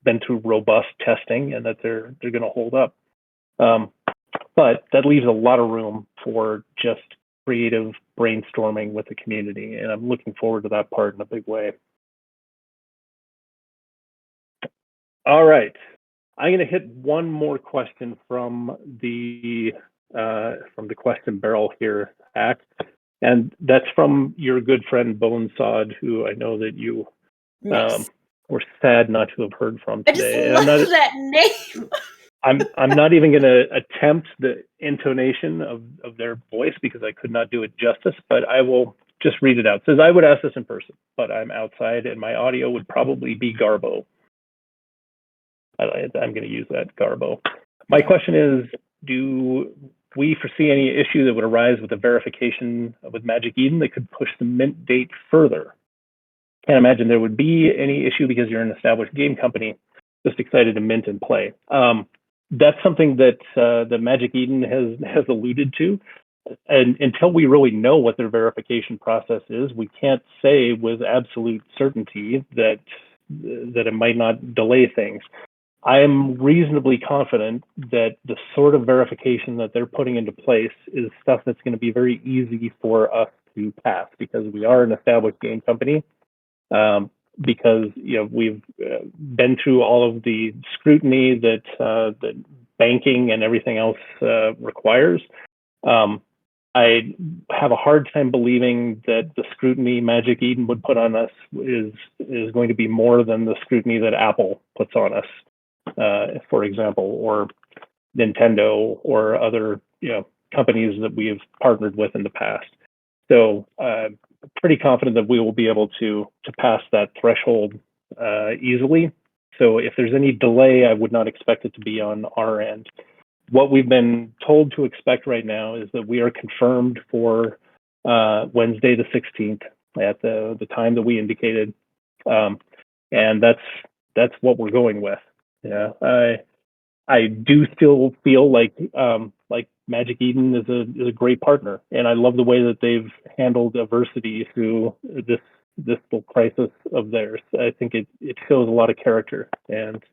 been through robust testing and that they're going to hold up. But that leaves a lot of room for just creative brainstorming with the community, and I'm looking forward to that part in a big way. All right, I'm going to hit one more question from the question barrel here, Hack, and that's from your good friend Bonesod, who I know that you were sad not to have heard from today. I just love that name. I'm not even going to attempt the intonation of their voice because I could not do it justice, but I will just read it out. It says, I would ask this in person, but I'm outside and my audio would probably be garbo. I'm going to use that, garbo. My question is, do we foresee any issue that would arise with the verification with Magic Eden that could push the mint date further? Can't imagine there would be any issue because you're an established game company. Just excited to mint and play. That's something that the Magic Eden has alluded to. And until we really know what their verification process is, we can't say with absolute certainty that it might not delay things. I am reasonably confident that the sort of verification that they're putting into place is stuff that's going to be very easy for us to pass because we are an established game company. Because we've been through all of the scrutiny that that banking and everything else requires. I have a hard time believing that the scrutiny Magic Eden would put on us is going to be more than the scrutiny that Apple puts on us, for example, or Nintendo or other companies that we've partnered with in the past. So pretty confident that we will be able to pass that threshold easily. So if there's any delay, I would not expect it to be on our end. What we've been told to expect right now is that we are confirmed for Wednesday the 16th at the time that we indicated, and that's what we're going with. Yeah, I do still feel like Magic Eden is a great partner, and I love the way that they've handled adversity through this little crisis of theirs. I think it shows a lot of character, and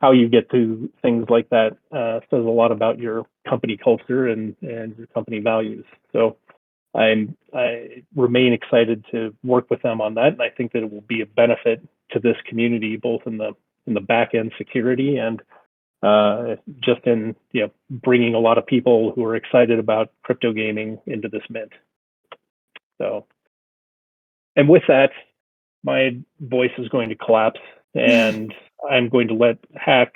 how you get to things like that says a lot about your company culture and your company values. So I remain excited to work with them on that, and I think that it will be a benefit to this community, both in the back end security and just in bringing a lot of people who are excited about crypto gaming into this mint. So, and with that, my voice is going to collapse, and I'm going to let Hack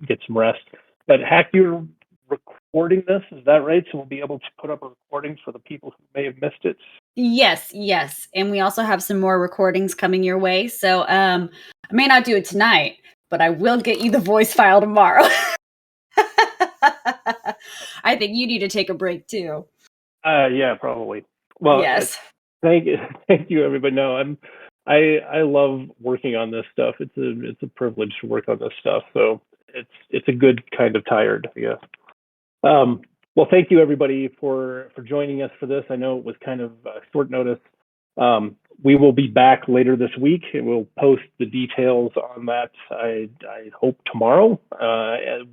get some rest. But Hack, you're recording this, is that right? So we'll be able to put up a recording for the people who may have missed it. Yes, and we also have some more recordings coming your way. So I may not do it tonight, but I will get you the voice file tomorrow. I think you need to take a break too. Yeah, probably. Well, yes. Thank you, everybody. No, I love working on this stuff. It's a privilege to work on this stuff. So it's a good kind of tired, I guess. Well, thank you, everybody, for joining us for this. I know it was kind of short notice. We will be back later this week, and we'll post the details on that, I hope, tomorrow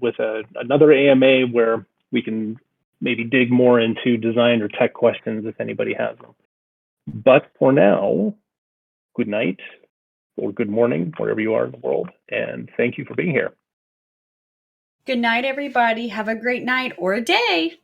with another AMA where we can maybe dig more into design or tech questions if anybody has them. But for now, good night or good morning, wherever you are in the world, and thank you for being here. Good night, everybody. Have a great night or a day.